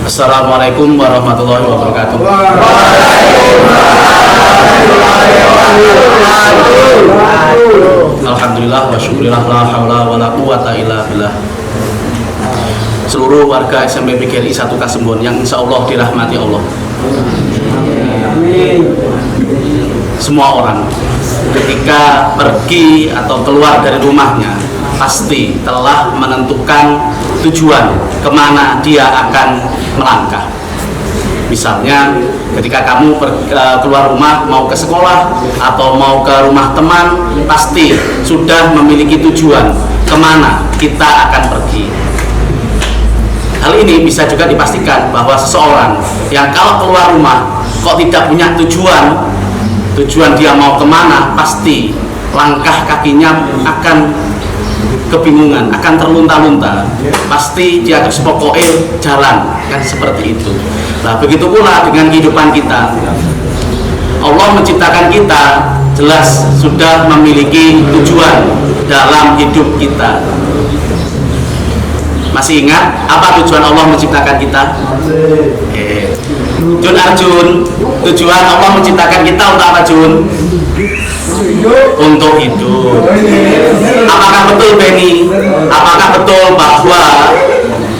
Assalamualaikum warahmatullahi wabarakatuh. Alhamdulillah wa syukurillah la haula wa la quwata illa billah. Seluruh warga SMP PGRI 1 Kasembon yang insya Allah dirahmati Allah. Semua orang ketika pergi atau keluar dari rumahnya pasti telah menentukan tujuan kemana dia akan melangkah. Misalnya ketika kamu keluar rumah mau ke sekolah atau mau ke rumah teman, pasti sudah memiliki tujuan kemana kita akan pergi. Hal ini bisa juga dipastikan bahwa seseorang yang kalau keluar rumah kok tidak punya tujuan dia mau kemana, pasti langkah kakinya akan kebingungan, akan terlunta-lunta. Pasti dia harus pokoknya jalan, kan seperti itu. Nah, begitu pula dengan kehidupan kita. Allah menciptakan kita jelas sudah memiliki tujuan dalam hidup kita. Masih ingat apa tujuan Allah menciptakan kita? Jun Arjun, tujuan Allah menciptakan kita untuk apa, Jun? Untuk hidup. Apakah betul, Benny? Apakah betul bahwa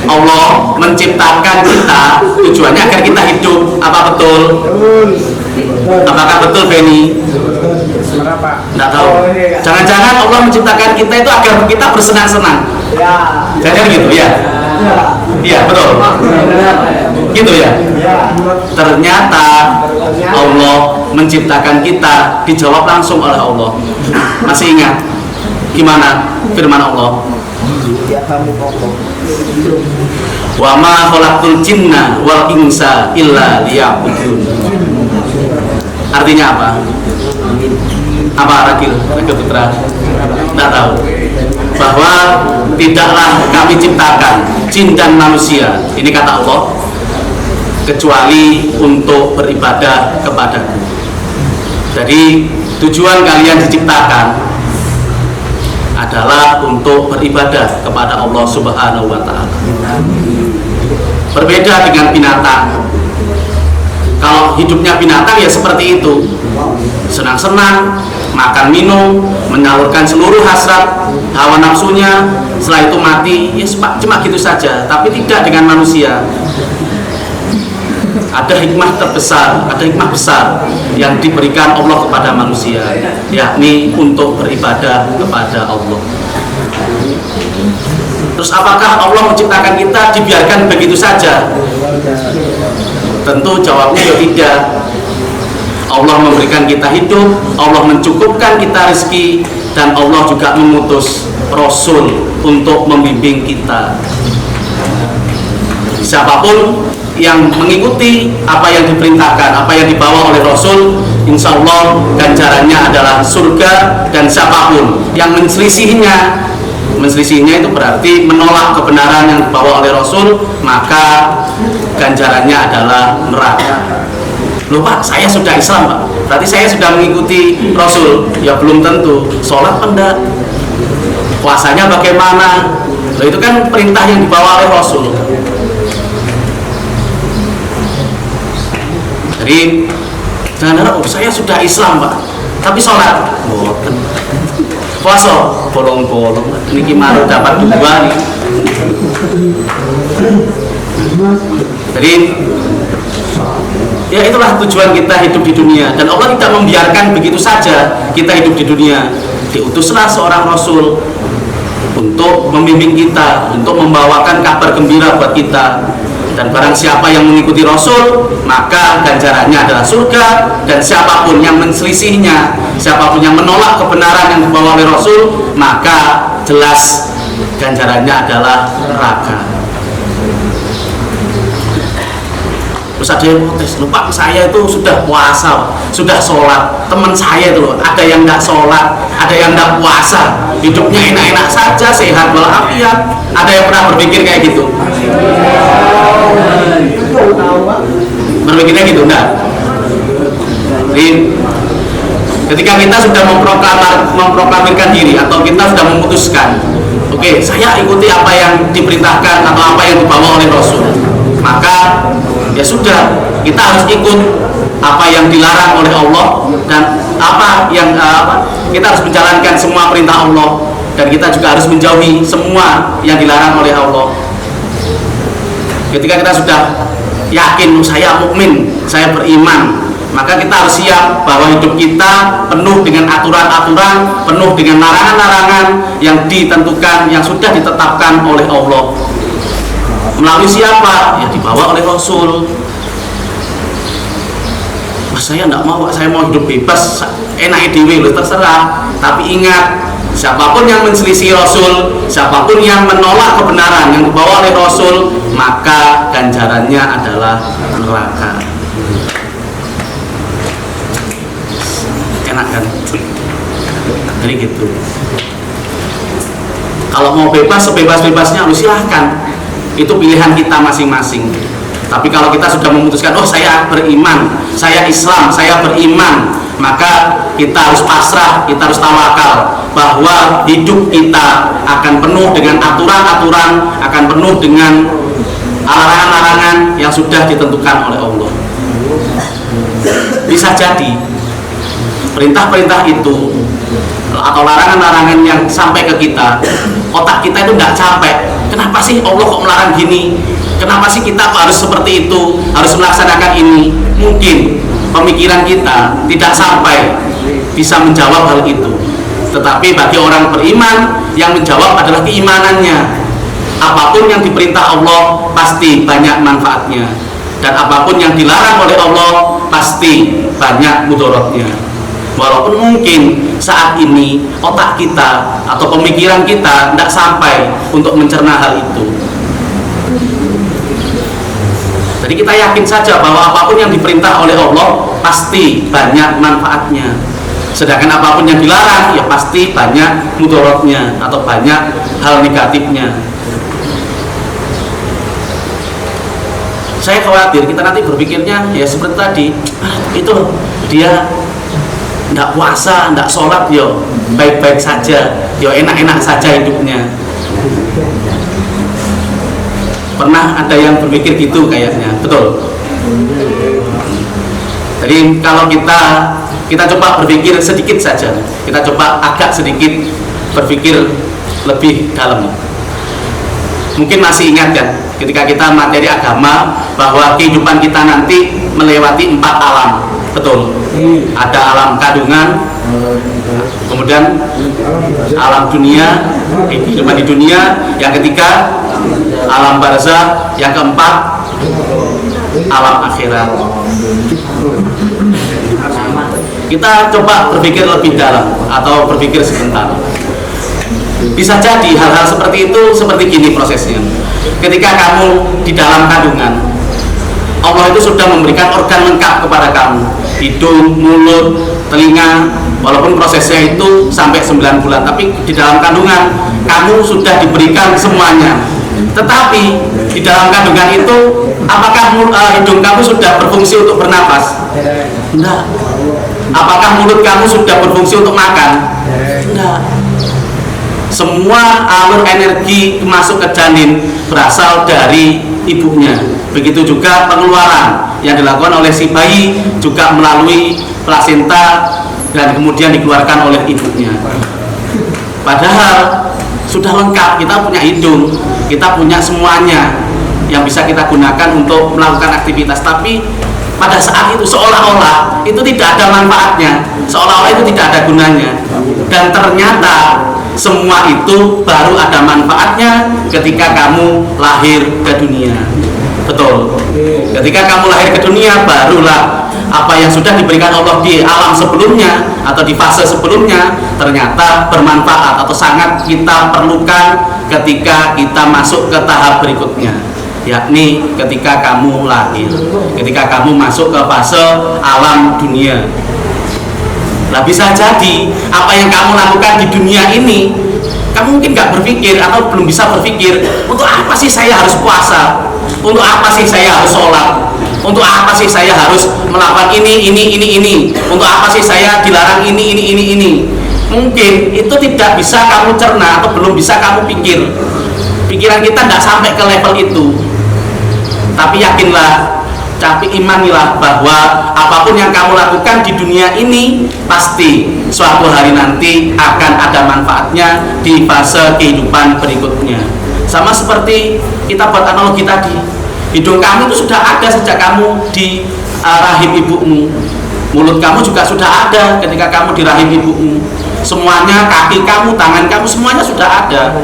Allah menciptakan kita tujuannya agar kita hidup? Apa betul? Apakah betul, Benny? Tidak tahu. Jangan-jangan Allah menciptakan kita itu agar kita bersenang-senang. Jadi gitu ya? Iya, betul. Gitu ya? Ternyata Allah menciptakan kita dijawab langsung oleh Allah. Masih ingat gimana firman Allah? Wa ma khalaqtul jinna wal insa illa liya'budun. Artinya apa? Apa Ragil Putra? Tidak tahu. Bahwa tidaklah kami ciptakan jin dan manusia, ini kata Allah, kecuali untuk beribadah kepadaku. Jadi tujuan kalian diciptakan adalah untuk beribadah kepada Allah Subhanahu wa Ta'ala. Berbeda dengan binatang. Kalau hidupnya binatang ya seperti itu, senang-senang, makan minum, menyalurkan seluruh hasrat hawa nafsunya, setelah itu mati, ya cuma gitu saja. Tapi tidak dengan manusia. Ada hikmah terbesar, ada hikmah besar yang diberikan Allah kepada manusia, yakni untuk beribadah kepada Allah. Terus apakah Allah menciptakan kita dibiarkan begitu saja? Tentu jawabnya ya tidak. Allah memberikan kita hidup, Allah mencukupkan kita rezeki, dan Allah juga mengutus Rasul untuk membimbing kita. Siapapun yang mengikuti apa yang diperintahkan, apa yang dibawa oleh Rasul, insya Allah ganjarannya adalah surga. Dan siapapun yang menselisihinya itu berarti menolak kebenaran yang dibawa oleh Rasul, maka ganjarannya adalah neraka. Loh Pak, saya sudah Islam Pak, berarti saya sudah mengikuti Rasul. Ya belum tentu. Sholat enggak, puasanya bagaimana? Loh, itu kan perintah yang dibawa oleh Rasul. Jadi jangan harap, oh, saya sudah Islam Pak, tapi sholat puasa bolong-bolong, ini gimana dapat 2 nih. Jadi ya itulah tujuan kita hidup di dunia, dan Allah tidak membiarkan begitu saja kita hidup di dunia. Diutuslah seorang Rasul untuk membimbing kita, untuk membawakan kabar gembira buat kita. Dan barang siapa yang mengikuti Rasul, maka ganjarannya adalah surga. Dan siapapun yang menselisihnya, siapapun yang menolak kebenaran yang dibawa oleh Rasul, maka jelas ganjarannya adalah neraka. Terus ada yang protes, lupa saya itu sudah puasa, sudah sholat. Teman saya itu loh, ada yang nggak sholat, ada yang nggak puasa, hidupnya enak-enak saja, sehat walafiat. Ada yang pernah berpikir kayak gitu? Berpikirnya gitu enggak? Jadi ketika kita sudah memproklamirkan diri, atau kita sudah memutuskan, oke, saya ikuti apa yang diperintahkan atau apa yang dibawa oleh Rasul, maka ya sudah, kita harus ikut apa yang dilarang oleh Allah, dan apa yang kita harus menjalankan semua perintah Allah, dan kita juga harus menjauhi semua yang dilarang oleh Allah. Ketika kita sudah yakin saya mukmin, saya beriman, maka kita harus siap bahwa hidup kita penuh dengan aturan-aturan, penuh dengan larangan-larangan yang ditentukan, yang sudah ditetapkan oleh Allah. Melalui siapa? Ya dibawa oleh Rasul. Mas, saya tidak mau, saya mau hidup bebas, enak dewe, terserah. Tapi ingat, siapapun yang menselisih Rasul, siapapun yang menolak kebenaran yang dibawa oleh Rasul, maka ganjarannya adalah neraka. Enak kan? Jadi gitu. Kalau mau bebas, sebebas-bebasnya harus silahkan. Itu pilihan kita masing-masing. Tapi kalau kita sudah memutuskan, oh saya beriman, saya Islam, saya beriman, maka kita harus pasrah, kita harus tawakal bahwa hidup kita akan penuh dengan aturan-aturan, akan penuh dengan larangan-larangan yang sudah ditentukan oleh Allah. Bisa jadi perintah-perintah itu atau larangan-larangan yang sampai ke kita, otak kita itu nggak capek. Kenapa sih Allah kok melarang gini? Kenapa sih kita harus seperti itu, harus melaksanakan ini? Mungkin pemikiran kita tidak sampai bisa menjawab hal itu. Tetapi bagi orang beriman, yang menjawab adalah keimanannya. Apapun yang diperintah Allah pasti banyak manfaatnya, dan apapun yang dilarang oleh Allah pasti banyak mudaratnya. Walaupun mungkin saat ini otak kita atau pemikiran kita tidak sampai untuk mencerna hal itu. Jadi kita yakin saja bahwa apapun yang diperintah oleh Allah pasti banyak manfaatnya. Sedangkan apapun yang dilarang ya pasti banyak mudaratnya atau banyak hal negatifnya. Saya khawatir kita nanti berpikirnya ya seperti tadi, itu loh, dia tidak puasa, tidak sholat, yo baik-baik saja, yo enak-enak saja hidupnya. Pernah ada yang berpikir gitu kayaknya, betul. Jadi kalau kita coba berpikir sedikit saja, kita coba agak sedikit berpikir lebih dalam. Mungkin masih ingat kan, ketika kita materi agama bahwa kehidupan kita nanti melewati 4 alam, betul. Ada alam kandungan, kemudian alam dunia, kehidupan di dunia, yang ketiga alam barzakh, yang keempat alam akhirat. Kita coba berpikir lebih dalam atau berpikir sebentar. Bisa jadi hal-hal seperti itu seperti gini prosesnya. Ketika kamu di dalam kandungan, Allah itu sudah memberikan organ lengkap kepada kamu, hidung, mulut, telinga. Walaupun prosesnya itu sampai 9 bulan, tapi di dalam kandungan kamu sudah diberikan semuanya. Tetapi di dalam kandungan itu, apakah hidung kamu sudah berfungsi untuk bernapas? Tidak. Apakah mulut kamu sudah berfungsi untuk makan? Tidak. Semua alur energi masuk ke janin berasal dari ibunya. Begitu juga pengeluaran yang dilakukan oleh si bayi juga melalui plasenta dan kemudian dikeluarkan oleh ibunya. Padahal sudah lengkap, kita punya hidung, kita punya semuanya yang bisa kita gunakan untuk melakukan aktivitas. Tapi pada saat itu seolah-olah itu tidak ada manfaatnya, seolah-olah itu tidak ada gunanya. Dan ternyata semua itu baru ada manfaatnya ketika kamu lahir ke dunia. Betul. Ketika kamu lahir ke dunia, barulah apa yang sudah diberikan Allah di alam sebelumnya atau di fase sebelumnya ternyata bermanfaat atau sangat kita perlukan ketika kita masuk ke tahap berikutnya, yakni ketika kamu lahir, ketika kamu masuk ke fase alam dunia. Nah, bisa jadi apa yang kamu lakukan di dunia ini, kamu mungkin nggak berpikir atau belum bisa berpikir, untuk apa sih saya harus puasa? Untuk apa sih saya harus sholat? Untuk apa sih saya harus melakukan ini? Untuk apa sih saya dilarang ini? Mungkin itu tidak bisa kamu cerna atau belum bisa kamu pikir. Pikiran kita tidak sampai ke level itu. Tapi yakinlah, tapi imanilah bahwa apapun yang kamu lakukan di dunia ini pasti suatu hari nanti akan ada manfaatnya di fase kehidupan berikutnya. Sama seperti kita buat analogi tadi, hidung kamu itu sudah ada sejak kamu di rahim ibumu, mulut kamu juga sudah ada ketika kamu di rahim ibumu, semuanya, kaki kamu, tangan kamu, semuanya sudah ada.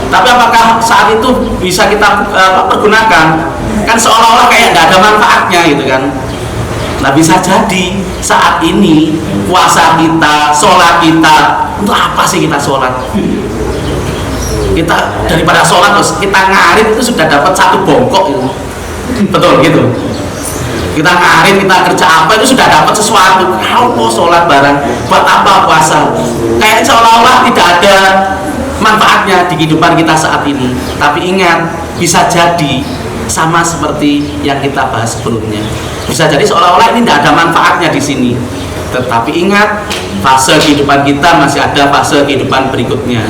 Tapi apakah saat itu bisa kita pergunakan? Kan seolah-olah kayak tidak ada manfaatnya gitu kan. Nah, bisa jadi saat ini puasa kita, sholat kita, untuk apa sih kita sholat? Kita daripada sholat terus kita ngarit itu sudah dapat satu bongkok itu. Betul gitu. Kita ngarit, kita kerja apa itu sudah dapat sesuatu. Kalau mau sholat bareng, buat apa puasa? Kayak seolah-olah tidak ada manfaatnya di kehidupan kita saat ini. Tapi ingat, bisa jadi sama seperti yang kita bahas sebelumnya. Bisa jadi seolah-olah ini tidak ada manfaatnya di sini. Tetapi ingat, fase kehidupan kita masih ada fase kehidupan berikutnya.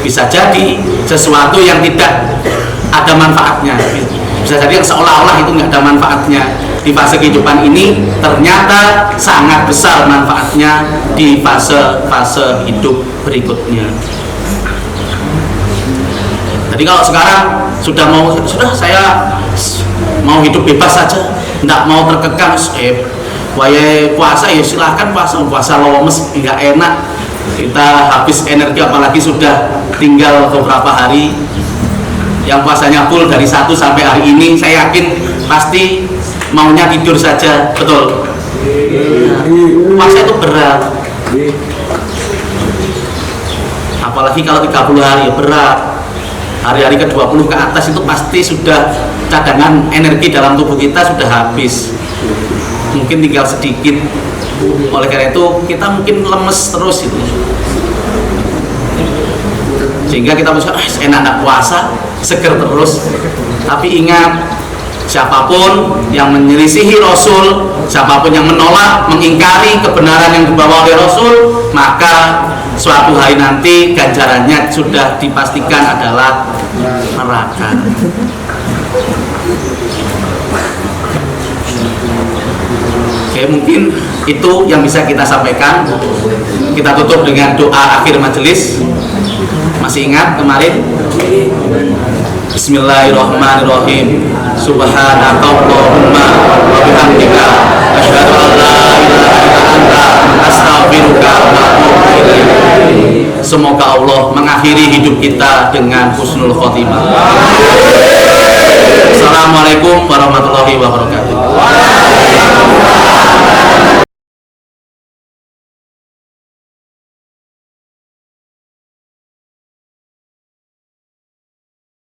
Bisa jadi sesuatu yang tidak ada manfaatnya. Bisa jadi yang seolah-olah itu nggak ada manfaatnya di fase kehidupan ini, ternyata sangat besar manfaatnya di fase-fase hidup berikutnya. Jadi kalau sekarang sudah saya mau hidup bebas saja, tidak mau terkekang, puasa ya silahkan puasa lomes, nggak enak, kita habis energi, apalagi sudah tinggal beberapa hari. Yang puasanya full dari 1 sampai hari ini, saya yakin pasti maunya tidur saja, betul. Puasa itu berat, apalagi kalau 30 hari ya berat. Hari-hari ke-20 ke atas itu pasti sudah cadangan energi dalam tubuh kita sudah habis, mungkin tinggal sedikit. Oleh karena itu kita mungkin lemes terus itu, sehingga kita bisa enak puasa, seger terus. Tapi ingat, siapapun yang menyelisihi Rasul, siapapun yang menolak, mengingkari kebenaran yang dibawa oleh Rasul, maka suatu hari nanti ganjarannya sudah dipastikan adalah neraka. Oke, mungkin itu yang bisa kita sampaikan. Kita tutup dengan doa akhir majelis. Masih ingat kemarin? Bismillahirrahmanirrahim. Subhanakallahumma wa bihamdika asyhadu an la ilaha illa anta astaghfiruka wa atubu ilaik. Semoga Allah mengakhiri hidup kita dengan husnul khotimah. Assalamualaikum warahmatullahi wabarakatuh.